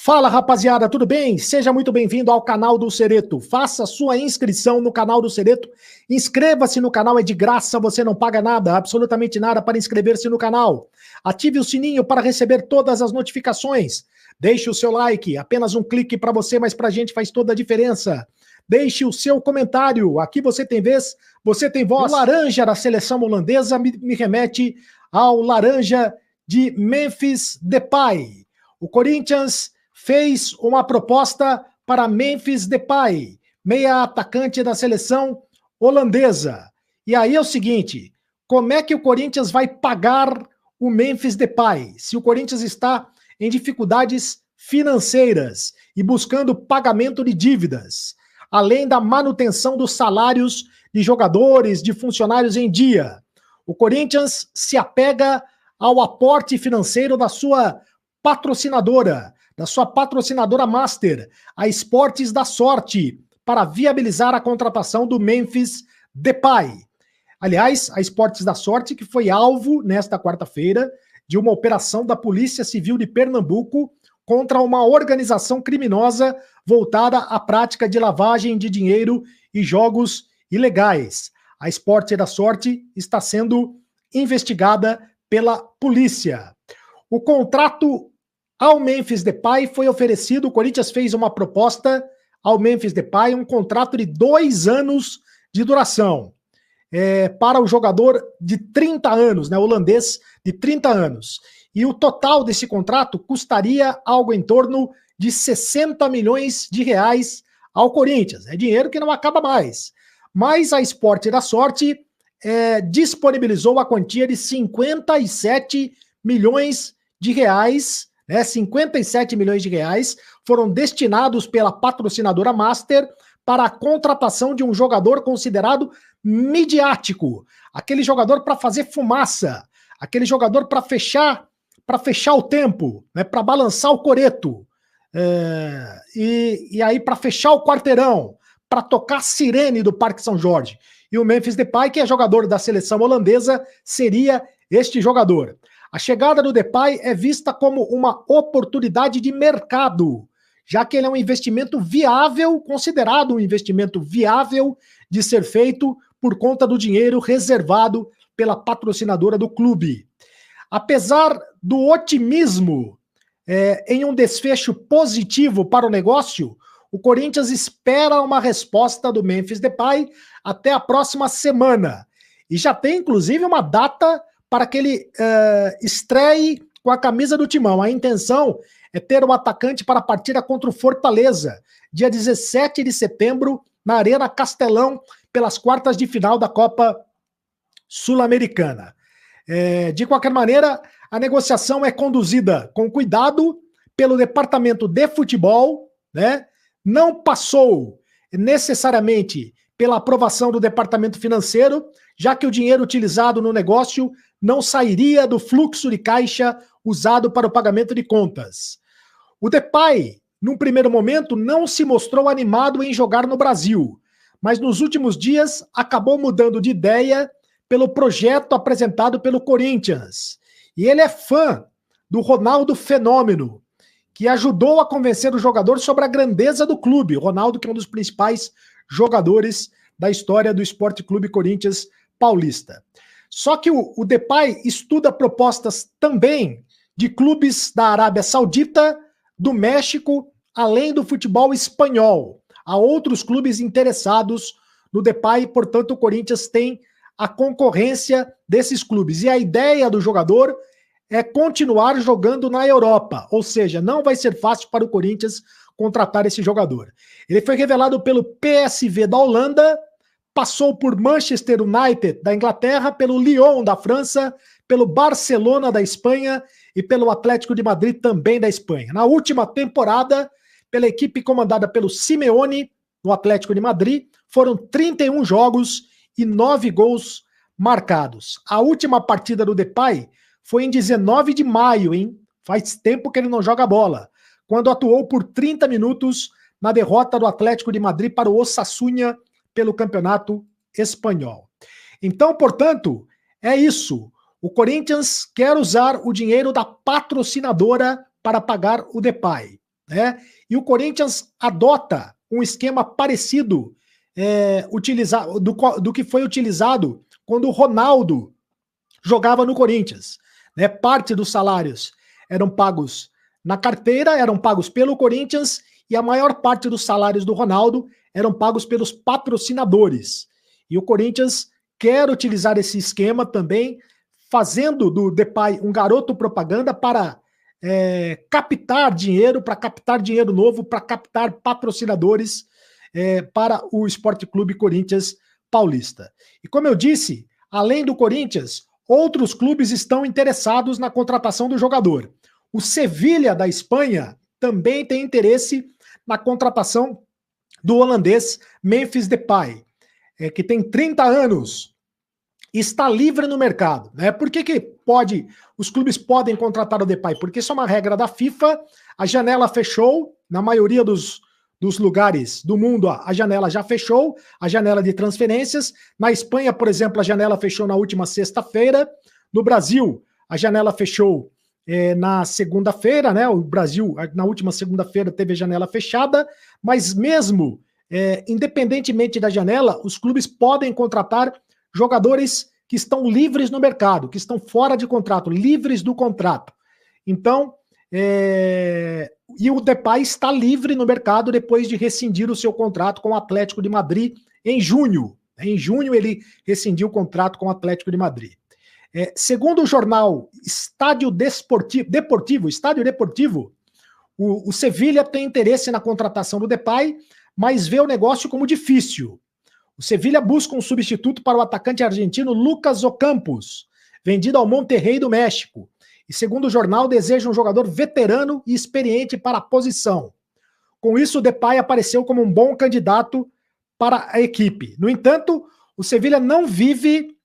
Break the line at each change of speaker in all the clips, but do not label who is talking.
Fala, rapaziada, tudo bem? Seja muito bem-vindo ao canal do Cereto. Faça sua inscrição no canal do Cereto. Inscreva-se no canal, é de graça, você não paga nada, absolutamente nada para inscrever-se no canal. Ative o sininho para receber todas as notificações. Deixe o seu like, apenas um clique para você, mas para a gente faz toda a diferença. Deixe o seu comentário, aqui você tem vez, você tem voz. O laranja da seleção holandesa me remete ao laranja de Memphis Depay. O Corinthians fez uma proposta para Memphis Depay, meia atacante da seleção holandesa. E aí é o seguinte, como é que o Corinthians vai pagar o Memphis Depay? Se o Corinthians está em dificuldades financeiras e buscando pagamento de dívidas, além da manutenção dos salários de jogadores, de funcionários em dia. O Corinthians se apega ao aporte financeiro da sua patrocinadora master, a Esportes da Sorte, para viabilizar a contratação do Memphis Depay. Aliás, a Esportes da Sorte que foi alvo, nesta quarta-feira, de uma operação da Polícia Civil de Pernambuco contra uma organização criminosa voltada à prática de lavagem de dinheiro e jogos ilegais. A Esportes da Sorte está sendo investigada pela polícia. O contrato ao Memphis Depay foi oferecido, o Corinthians fez uma proposta ao Memphis Depay, um contrato de 2 anos de duração, para o jogador de 30 anos, né, holandês de 30 anos. E o total desse contrato custaria algo em torno de 60 milhões de reais ao Corinthians. É dinheiro que não acaba mais. Mas a Esporte da Sorte disponibilizou a quantia de 57 milhões de reais, 57 milhões de reais foram destinados pela patrocinadora Master para a contratação de um jogador considerado midiático, aquele jogador para fazer fumaça, aquele jogador para fechar o tempo, né, para balançar o coreto, e aí para fechar o quarteirão, para tocar a sirene do Parque São Jorge. E o Memphis Depay, que é jogador da seleção holandesa, seria este jogador. A chegada do Depay é vista como uma oportunidade de mercado, já que ele é um investimento viável, considerado um investimento viável de ser feito por conta do dinheiro reservado pela patrocinadora do clube. Apesar do otimismo em um desfecho positivo para o negócio, o Corinthians espera uma resposta do Memphis Depay até a próxima semana. E já tem, inclusive, uma data para que ele estreie com a camisa do Timão. A intenção é ter o atacante para a partida contra o Fortaleza, dia 17 de setembro, na Arena Castelão, pelas quartas de final da Copa Sul-Americana. De qualquer maneira, a negociação é conduzida com cuidado pelo departamento de futebol, né? Não passou necessariamente pela aprovação do departamento financeiro, já que o dinheiro utilizado no negócio não sairia do fluxo de caixa usado para o pagamento de contas. O Depay, num primeiro momento, não se mostrou animado em jogar no Brasil, mas nos últimos dias acabou mudando de ideia pelo projeto apresentado pelo Corinthians. E ele é fã do Ronaldo Fenômeno, que ajudou a convencer o jogador sobre a grandeza do clube. O Ronaldo, que é um dos principais jogadores da história do Esporte Clube Corinthians Paulista. Só que o Depay estuda propostas também de clubes da Arábia Saudita, do México, além do futebol espanhol. Há outros clubes interessados no Depay, portanto o Corinthians tem a concorrência desses clubes. E a ideia do jogador é continuar jogando na Europa, ou seja, não vai ser fácil para o Corinthians contratar esse jogador. Ele foi revelado pelo PSV da Holanda, passou por Manchester United da Inglaterra, pelo Lyon da França, pelo Barcelona da Espanha e pelo Atlético de Madrid também da Espanha. Na última temporada, pela equipe comandada pelo Simeone, no Atlético de Madrid, foram 31 jogos e 9 gols marcados. A última partida do Depay foi em 19 de maio, hein? Faz tempo que ele não joga bola, quando atuou por 30 minutos na derrota do Atlético de Madrid para o Osasuna pelo Campeonato Espanhol. Então, portanto, é isso. O Corinthians quer usar o dinheiro da patrocinadora para pagar o Depay. né? E o Corinthians adota um esquema parecido do que foi utilizado quando o Ronaldo jogava no Corinthians, né? Parte dos salários eram pagos na carteira, eram pagos pelo Corinthians, e a maior parte dos salários do Ronaldo eram pagos pelos patrocinadores. E o Corinthians quer utilizar esse esquema também, fazendo do Depay um garoto propaganda para captar dinheiro novo, para captar patrocinadores para o Sport Clube Corinthians Paulista. E como eu disse, além do Corinthians, outros clubes estão interessados na contratação do jogador. O Sevilha da Espanha também tem interesse na contratação do holandês Memphis Depay, que tem 30 anos, está livre no mercado, né? Por que os clubes podem contratar o Depay? Porque isso é uma regra da FIFA, a janela fechou, na maioria dos lugares do mundo, a janela já fechou, a janela de transferências. Na Espanha, por exemplo, a janela fechou na última sexta-feira. No Brasil, a janela fechou na segunda-feira, né? O Brasil, na última segunda-feira, teve a janela fechada, mas mesmo independentemente da janela, os clubes podem contratar jogadores que estão livres no mercado, que estão fora de contrato, livres do contrato. Então, e o Depay está livre no mercado depois de rescindir o seu contrato com o Atlético de Madrid em junho. Em junho ele rescindiu o contrato com o Atlético de Madrid. Segundo o jornal Estádio Deportivo, o Sevilha tem interesse na contratação do Depay, mas vê o negócio como difícil. O Sevilha busca um substituto para o atacante argentino Lucas Ocampos, vendido ao Monterrey do México. E segundo o jornal, deseja um jogador veterano e experiente para a posição. Com isso, o Depay apareceu como um bom candidato para a equipe. No entanto, o Sevilha não vive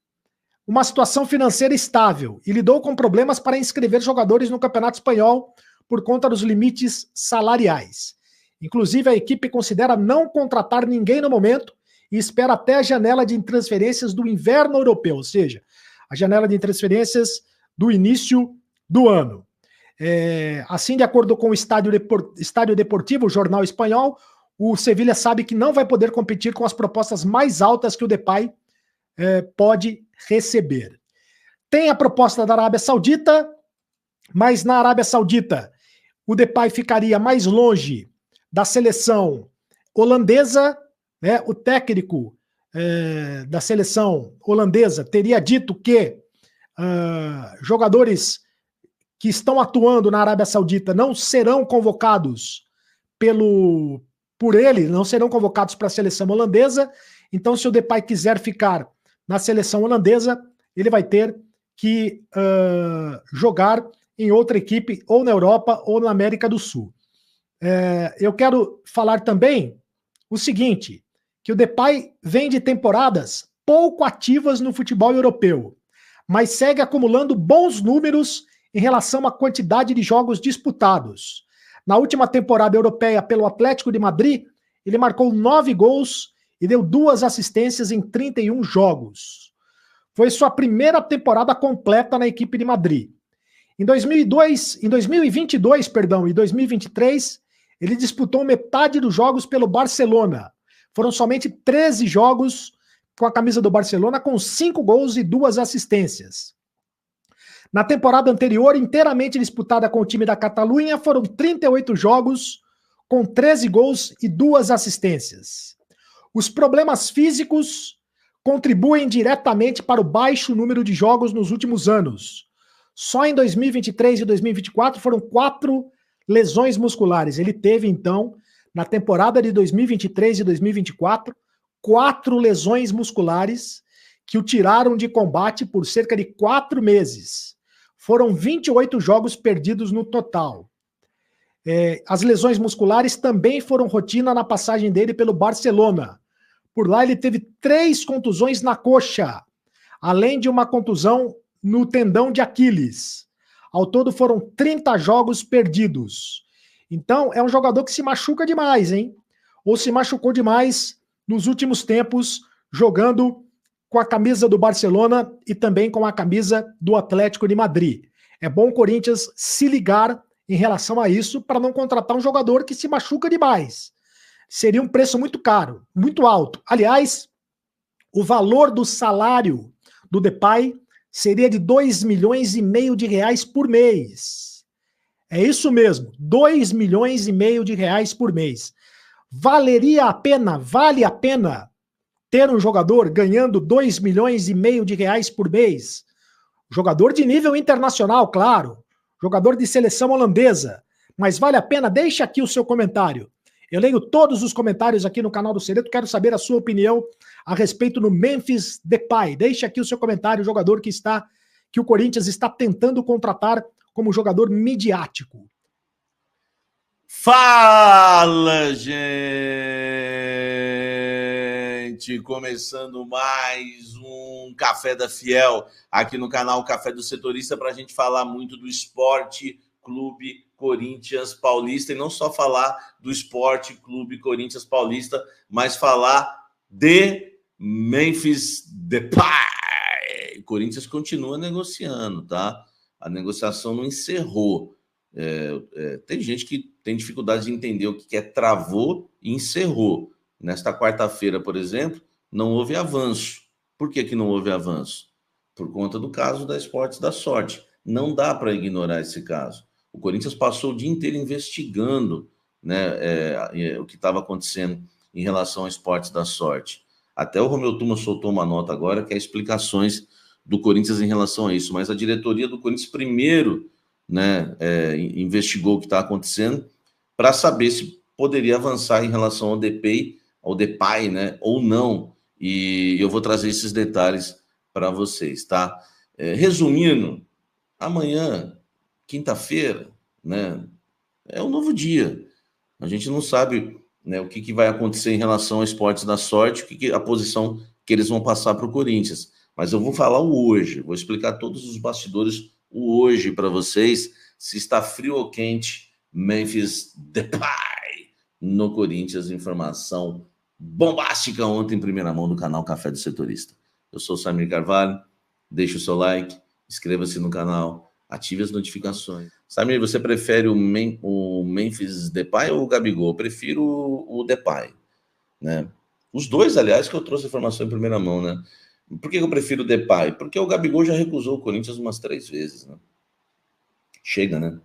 uma situação financeira estável e lidou com problemas para inscrever jogadores no Campeonato Espanhol por conta dos limites salariais. Inclusive, a equipe considera não contratar ninguém no momento e espera até a janela de transferências do inverno europeu, ou seja, a janela de transferências do início do ano. Assim, de acordo com o Estádio Deportivo, o jornal espanhol, o Sevilha sabe que não vai poder competir com as propostas mais altas que o Depay pode receber. Tem a proposta da Arábia Saudita, mas na Arábia Saudita o Depay ficaria mais longe da seleção holandesa, né? O técnico da seleção holandesa teria dito que jogadores que estão atuando na Arábia Saudita não serão convocados por ele, não serão convocados para a seleção holandesa. Então, se o Depay quiser ficar na seleção holandesa, ele vai ter que jogar em outra equipe, ou na Europa, ou na América do Sul. Eu quero falar também o seguinte, que o Depay vem de temporadas pouco ativas no futebol europeu, mas segue acumulando bons números em relação à quantidade de jogos disputados. Na última temporada europeia pelo Atlético de Madrid, ele marcou 9 gols e deu 2 assistências em 31 jogos. Foi sua primeira temporada completa na equipe de Madrid. Em 2022 e 2023, ele disputou metade dos jogos pelo Barcelona. Foram somente 13 jogos com a camisa do Barcelona, com 5 gols e 2 assistências. Na temporada anterior, inteiramente disputada com o time da Catalunha, foram 38 jogos, com 13 gols e 2 assistências. Os problemas físicos contribuem diretamente para o baixo número de jogos nos últimos anos. Só em 2023 e 2024 foram 4 lesões musculares. Ele teve, então, na temporada de 2023 e 2024, 4 lesões musculares que o tiraram de combate por cerca de 4 meses. Foram 28 jogos perdidos no total. As lesões musculares também foram rotina na passagem dele pelo Barcelona. Por lá ele teve 3 contusões na coxa, além de uma contusão no tendão de Aquiles. Ao todo foram 30 jogos perdidos. Então é um jogador que se machuca demais, hein? Ou se machucou demais nos últimos tempos, jogando com a camisa do Barcelona e também com a camisa do Atlético de Madrid. É bom o Corinthians se ligar em relação a isso para não contratar um jogador que se machuca demais. Seria um preço muito caro, muito alto. Aliás, o valor do salário do Depay seria de 2,5 milhões de reais por mês. É isso mesmo, 2,5 milhões de reais por mês. Valeria a pena, vale a pena ter um jogador ganhando 2,5 milhões de reais por mês? Jogador de nível internacional, claro. Jogador de seleção holandesa. Mas vale a pena? Deixe aqui o seu comentário. Eu leio todos os comentários aqui no canal do Cereto, quero saber a sua opinião a respeito do Memphis Depay. Deixe aqui o seu comentário, o jogador que o Corinthians está tentando contratar como jogador midiático.
Fala, gente! Começando mais um Café da Fiel aqui no canal Café do Setorista para a gente falar muito do Esporte Clube Corinthians Paulista e não só falar do Esporte Clube Corinthians Paulista, mas falar de Memphis Depay. O Corinthians continua negociando, tá? A negociação não encerrou. Tem gente que tem dificuldade de entender o que é travou e encerrou. Nesta quarta-feira, por exemplo, não houve avanço. Por que não houve avanço? Por conta do caso da Esportes da Sorte. Não dá para ignorar esse caso. O Corinthians passou o dia inteiro investigando, né, o que estava acontecendo em relação ao Esportes da Sorte. Até o Romeu Tuma soltou uma nota agora que é explicações do Corinthians em relação a isso. Mas a diretoria do Corinthians primeiro, né, investigou o que está acontecendo para saber se poderia avançar em relação ao Depay, né, ou não. E eu vou trazer esses detalhes para vocês, tá? Resumindo, amanhã, quinta-feira, né, é um novo dia. A gente não sabe, né, o que vai acontecer em relação ao Esportes da Sorte, a posição que eles vão passar para o Corinthians. Mas eu vou falar o hoje, vou explicar todos os bastidores o hoje para vocês, se está frio ou quente, Memphis Depay no Corinthians. Informação bombástica ontem em primeira mão do canal Café do Setorista. Eu sou o Samir Carvalho, deixe o seu like, inscreva-se no canal, ative as notificações. Samir, você prefere o Memphis Depay ou o Gabigol? Eu prefiro o Depay, né? Os dois, aliás, que eu trouxe informação em primeira mão, né? Por que eu prefiro o Depay? Porque o Gabigol já recusou o Corinthians umas 3 vezes, né? Chega, né?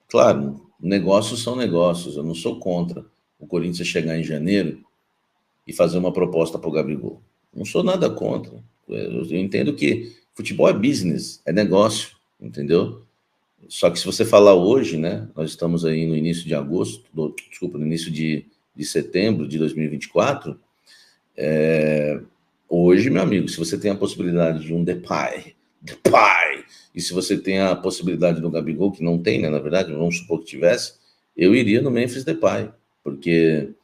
Claro, negócios são negócios, eu não sou contra o Corinthians chegar em janeiro e fazer uma proposta para o Gabigol. Não sou nada contra. Eu entendo que futebol é business, é negócio, entendeu? Só que se você falar hoje, né? Nós estamos aí no início de agosto, no início de setembro de 2024. Hoje, meu amigo, se você tem a possibilidade de um Depay, e se você tem a possibilidade do Gabigol, que não tem, né, na verdade, vamos supor que tivesse, eu iria no Memphis Depay, porque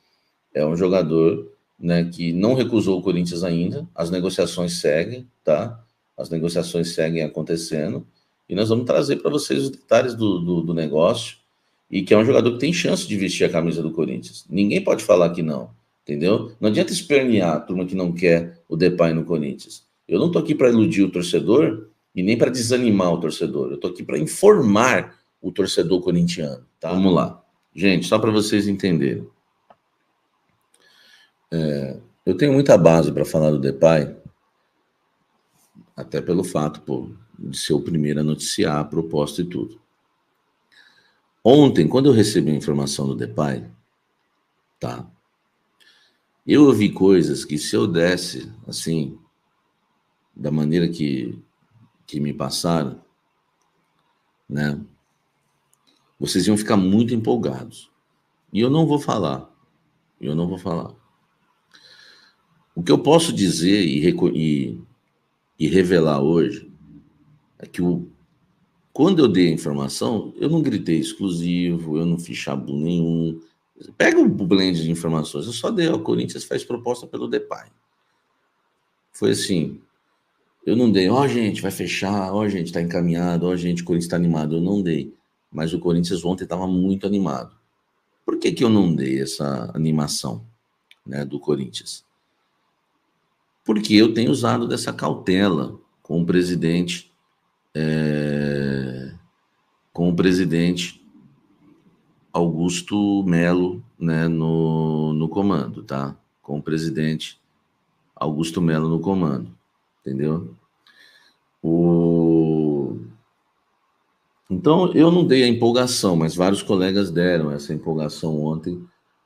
é um jogador, né, que não recusou o Corinthians ainda, as negociações seguem, tá? As negociações seguem acontecendo, e nós vamos trazer para vocês os detalhes do negócio, e que é um jogador que tem chance de vestir a camisa do Corinthians. Ninguém pode falar que não, entendeu? Não adianta espernear a turma que não quer o Depay no Corinthians. Eu não estou aqui para iludir o torcedor e nem para desanimar o torcedor. Eu estou aqui para informar o torcedor corintiano, tá? Vamos lá. Gente, só para vocês entenderem. Eu tenho muita base para falar do Depay, até pelo fato, de ser o primeiro a noticiar a proposta e tudo. Ontem, quando eu recebi a informação do Depay, tá? Eu ouvi coisas que, se eu desse, assim, da maneira que me passaram, né, vocês iam ficar muito empolgados. E eu não vou falar. O que eu posso dizer e revelar hoje é que quando eu dei a informação, eu não gritei exclusivo, eu não fiz chabu nenhum. Pega o blend de informações, eu só dei, o Corinthians faz proposta pelo Depay. Foi assim, eu não dei, gente, vai fechar, gente, tá encaminhado, gente, o Corinthians tá animado. Eu não dei, mas o Corinthians ontem estava muito animado. Por que eu não dei essa animação, né, do Corinthians? Porque eu tenho usado dessa cautela com o presidente com o presidente Augusto Melo, né, no comando, tá? Com o presidente Augusto Melo no comando, entendeu? Então, eu não dei a empolgação, mas vários colegas deram essa empolgação ontem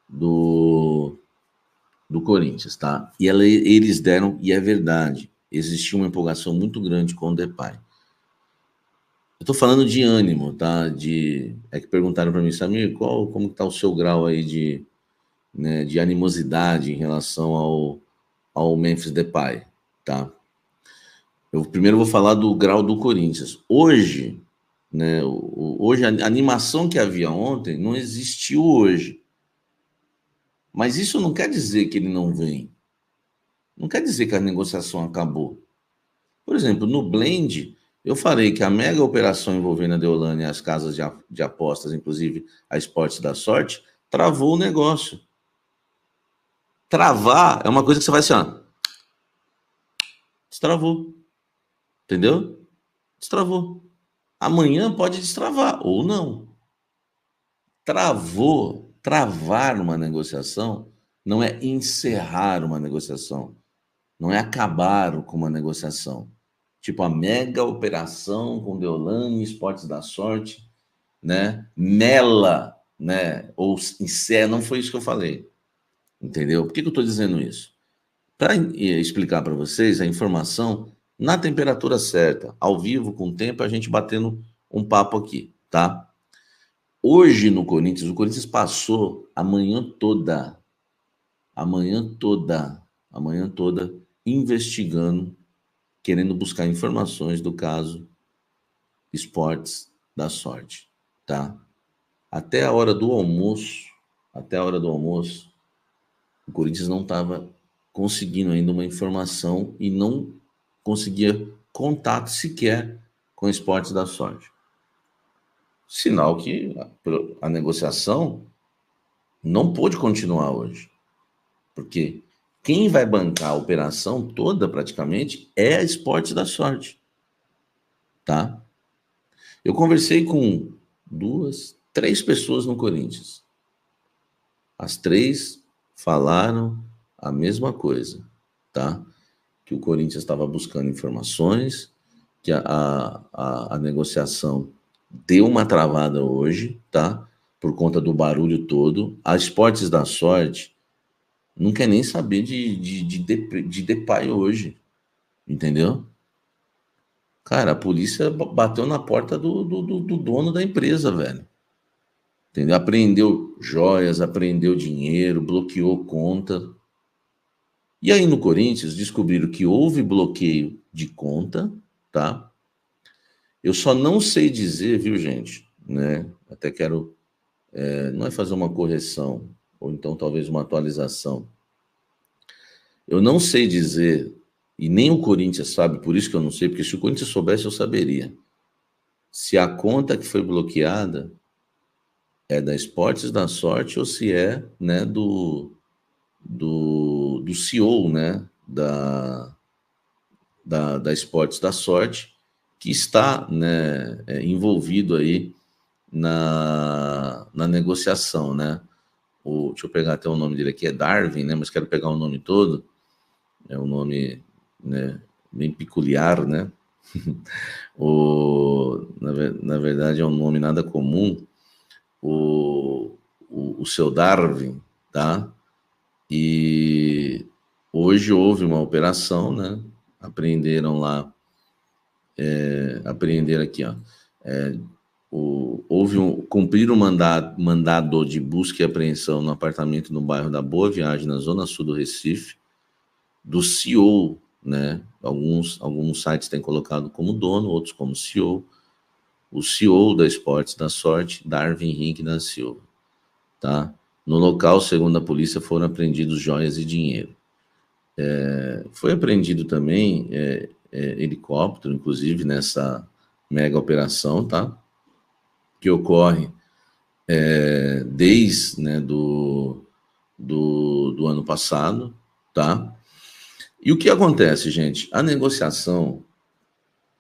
do Corinthians, tá? E eles deram, e é verdade, existia uma empolgação muito grande com o Depay. Eu tô falando de ânimo, tá? É que perguntaram para mim, Samir, como que tá o seu grau aí de animosidade em relação ao Memphis Depay, tá? Eu primeiro vou falar do grau do Corinthians. Hoje, né, hoje a animação que havia ontem não existiu hoje. Mas isso não quer dizer que ele não vem. Não quer dizer que a negociação acabou. Por exemplo, no Blend, eu falei que a mega operação envolvendo a Deolane e as casas de apostas, inclusive a Esportes da Sorte, travou o negócio. Travar é uma coisa que você vai assim, ó. Destravou. Entendeu? Destravou. Amanhã pode destravar, ou não. Travar uma negociação não é encerrar uma negociação. Não é acabar com uma negociação. Tipo a mega operação com Deolane e Esportes da Sorte, né? Mela, né? Ou encerra, não foi isso que eu falei. Entendeu? Por que eu estou dizendo isso? Para explicar para vocês a informação na temperatura certa, ao vivo, com o tempo, a gente batendo um papo aqui, tá? Hoje no Corinthians, o Corinthians passou a manhã toda investigando, querendo buscar informações do caso Esportes da Sorte, tá? Até a hora do almoço, o Corinthians não estava conseguindo ainda uma informação e não conseguia contato sequer com o Esportes da Sorte. Sinal que a negociação não pôde continuar hoje. Porque quem vai bancar a operação toda, praticamente, é a Esportes da Sorte. Tá? Eu conversei com 3 pessoas no Corinthians. As 3 falaram a mesma coisa, tá? Que o Corinthians estava buscando informações, que a negociação deu uma travada hoje, tá? Por conta do barulho todo. A Esportes da Sorte não quer nem saber de Depay hoje, entendeu? Cara, a polícia bateu na porta do dono da empresa, velho. Entendeu? Apreendeu joias, apreendeu dinheiro, bloqueou conta. E aí no Corinthians descobriram que houve bloqueio de conta, tá? Eu só não sei dizer, viu, gente, né? Até quero, não é fazer uma correção, ou então talvez uma atualização. Eu não sei dizer, e nem o Corinthians sabe, por isso que eu não sei, porque se o Corinthians soubesse, eu saberia. Se a conta que foi bloqueada é da Esportes da Sorte ou se é, né, do CEO, né, da Esportes da Sorte, que está, né, envolvido aí na negociação, né? Deixa eu pegar até o nome dele aqui, é Darwin, né? Mas quero pegar o nome todo. É um nome, né, bem peculiar, né? Na verdade, é um nome nada comum. O seu Darwin, tá? E hoje houve uma operação, né? Apreenderam lá, apreenderam aqui, ó. Cumpriram mandado de busca e apreensão no apartamento no bairro da Boa Viagem, na zona sul do Recife, do CEO, né? Alguns sites têm colocado como dono, outros como CEO. O CEO da Esportes da Sorte, Darwin Henrique da Silva, tá? No local, segundo a polícia, foram apreendidos joias e dinheiro. Foi apreendido também helicóptero, inclusive, nessa mega operação, tá? Que ocorre desde, né, do ano passado, tá? E o que acontece, gente? A negociação,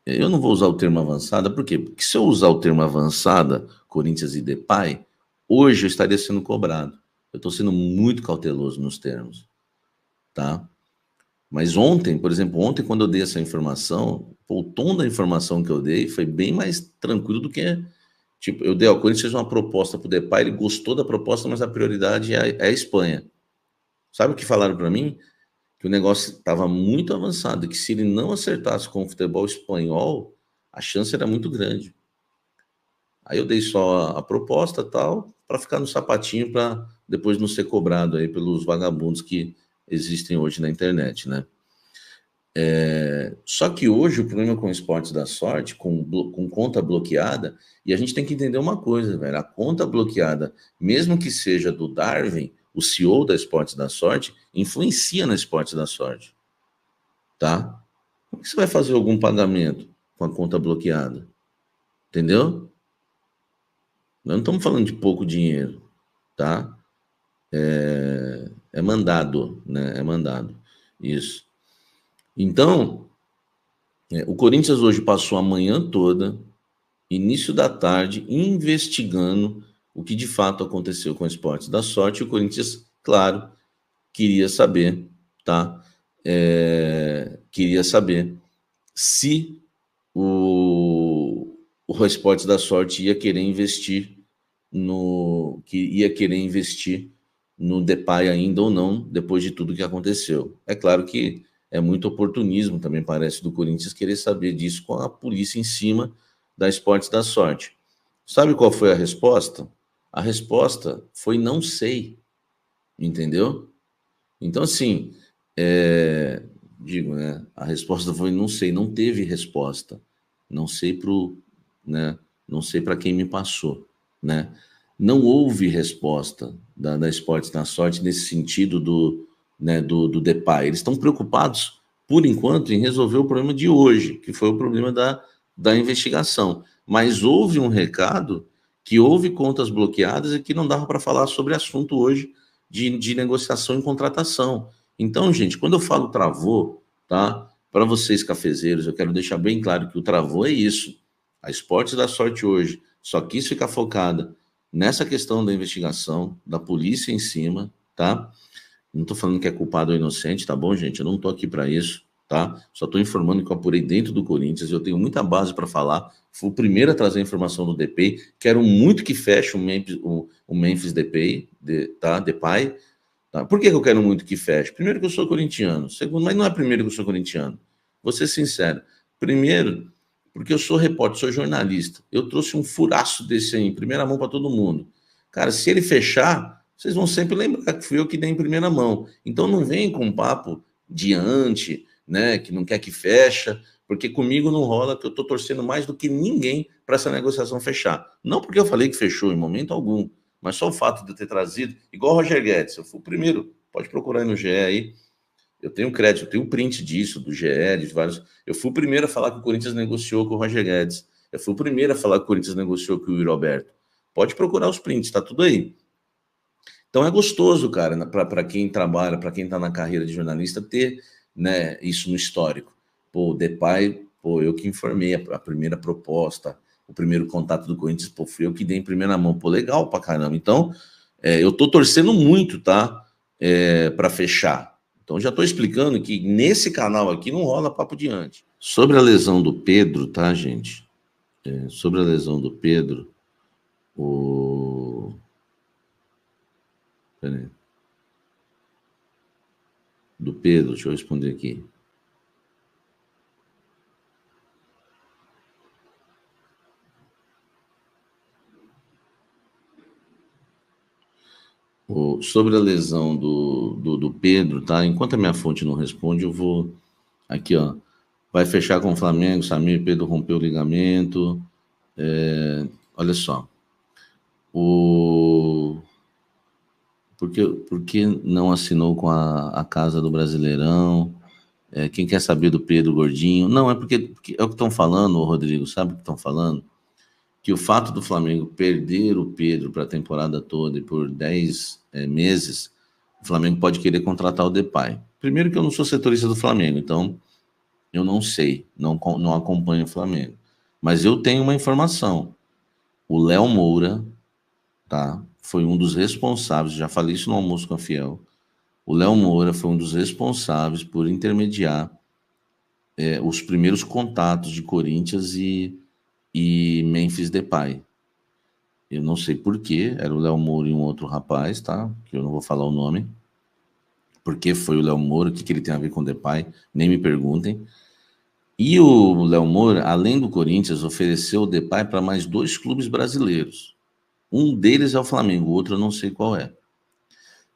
Eu não vou usar o termo avançada, por quê? Porque se eu usar o termo avançada, Corinthians e Depay, hoje eu estaria sendo cobrado. Eu estou sendo muito cauteloso nos termos, tá? Mas ontem, por exemplo, quando eu dei essa informação, o tom da informação que eu dei foi bem mais tranquilo do que, tipo, eu dei ao Corinthians fez uma proposta para o Depay, ele gostou da proposta, mas a prioridade é a Espanha. Sabe o que falaram para mim? Que o negócio estava muito avançado, que se ele não acertasse com o futebol espanhol, a chance era muito grande. Aí eu dei só a proposta tal, para ficar no sapatinho, para depois não ser cobrado aí pelos vagabundos que existem hoje na internet, né? Só que hoje o problema com o esportes da sorte, com conta bloqueada, e a gente tem que entender uma coisa, velho, a conta bloqueada, mesmo que seja do Darwin, o CEO da Esportes da Sorte, influencia na Esportes da Sorte, tá? Como que você vai fazer algum pagamento com a conta bloqueada? Entendeu? Nós não estamos falando de pouco dinheiro, tá? É mandado, né? É mandado. Isso. Então, o Corinthians hoje passou a manhã toda, início da tarde, investigando o que de fato aconteceu com o Esportes da Sorte. E o Corinthians, claro, queria saber, tá? Queria saber se o Esportes da Sorte ia querer investir no Depay ainda ou não, depois de tudo que aconteceu. É claro que é muito oportunismo também, parece, do Corinthians querer saber disso com a polícia em cima da Esportes da Sorte. Sabe qual foi a resposta? A resposta foi não sei, entendeu? Então, assim, digo, né? A resposta foi não sei, não teve resposta. Não sei né? Não sei para quem me passou, né? Não houve resposta da Esportes na Sorte nesse sentido do Depay. Eles estão preocupados, por enquanto, em resolver o problema de hoje, que foi o problema da investigação. Mas houve um recado que houve contas bloqueadas e que não dava para falar sobre assunto hoje de negociação e contratação. Então, gente, quando eu falo travou, tá? Para vocês cafezeiros, eu quero deixar bem claro que o travou é isso. A Esportes da Sorte hoje só quis ficar focada nessa questão da investigação, da polícia em cima, tá? Não estou falando que é culpado ou inocente, tá bom, gente? Eu não estou aqui para isso, tá? Só estou informando que eu apurei dentro do Corinthians, eu tenho muita base para falar. Fui o primeiro a trazer a informação do Depay. Quero muito que feche o Memphis Depay, tá? Depay. Tá? Por que eu quero muito que feche? Primeiro que eu sou corintiano. Segundo, mas não é primeiro que eu sou corintiano. Vou ser sincero. Primeiro, porque eu sou repórter, sou jornalista. Eu trouxe um furaço desse aí, em primeira mão para todo mundo. Cara, se ele fechar, vocês vão sempre lembrar que fui eu que dei em primeira mão. Então não vem com um papo diante, né, que não quer que fecha, porque comigo não rola, que eu estou torcendo mais do que ninguém para essa negociação fechar. Não porque eu falei que fechou em momento algum, mas só o fato de eu ter trazido, igual o Roger Guedes, eu fui o primeiro, pode procurar aí no GE aí, eu tenho crédito, eu tenho print disso, do GE, de vários. Eu fui o primeiro a falar que o Corinthians negociou com o Roger Guedes. Eu fui o primeiro a falar que o Corinthians negociou com o Yuri Alberto. Pode procurar os prints, tá tudo aí. Então é gostoso, cara, para quem trabalha, para quem está na carreira de jornalista, ter, né, isso no histórico. Pô, o Depay, pô, eu que informei a primeira proposta, o primeiro contato do Corinthians, pô, fui eu que dei em primeira mão. Pô, legal pra caramba. Então, eu tô torcendo muito, tá? Para fechar. Então, já estou explicando que nesse canal aqui não rola papo diante. Sobre a lesão do Pedro, tá, gente? Sobre a lesão do Pedro, Peraí. Do Pedro, deixa eu responder aqui. Sobre a lesão do Pedro, tá? Enquanto a minha fonte não responde, eu vou. Aqui, ó. Vai fechar com o Flamengo, Samir, Pedro rompeu o ligamento. Olha só. Por que não assinou com a Casa do Brasileirão? Quem quer saber do Pedro Gordinho? Não, porque é o que estão falando, Rodrigo, sabe o que estão falando? Que o fato do Flamengo perder o Pedro para a temporada toda e por 10 meses, o Flamengo pode querer contratar o Depay. Primeiro que eu não sou setorista do Flamengo, então eu não sei, não acompanho o Flamengo. Mas eu tenho uma informação. O Léo Moura, tá, foi um dos responsáveis, já falei isso no Almoço com a Fiel, o Léo Moura foi um dos responsáveis por intermediar os primeiros contatos de Corinthians e Memphis Depay. Eu não sei porquê, era o Léo Moura e um outro rapaz, tá? Que eu não vou falar o nome. Por que foi o Léo Moura, o que ele tem a ver com o Depay, nem me perguntem. E o Léo Moura, além do Corinthians, ofereceu o Depay para mais 2 clubes brasileiros. Um deles é o Flamengo, o outro eu não sei qual é.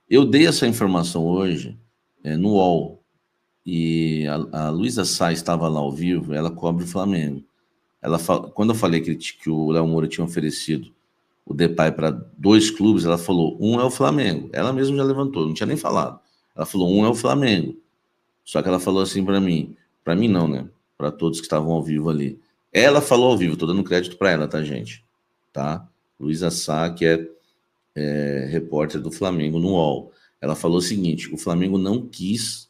Eu dei essa informação hoje no UOL, e a Luísa Sá estava lá ao vivo, ela cobre o Flamengo. Quando eu falei que o Léo Moura tinha oferecido o Depay para 2 clubes, ela falou, um é o Flamengo. Ela mesma já levantou, não tinha nem falado. Ela falou, um é o Flamengo. Só que ela falou assim para mim não, né? Para todos que estavam ao vivo ali. Ela falou ao vivo, tô dando crédito para ela, tá, gente? Tá? Luísa Sá, que é repórter do Flamengo no UOL. Ela falou o seguinte, o Flamengo não quis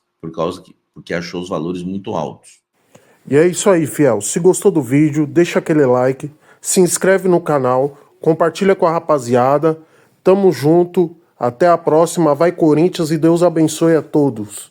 porque achou os valores muito altos.
E é isso aí, fiel. Se gostou do vídeo, deixa aquele like, se inscreve no canal, compartilha com a rapaziada. Tamo junto, até a próxima. Vai Corinthians e Deus abençoe a todos.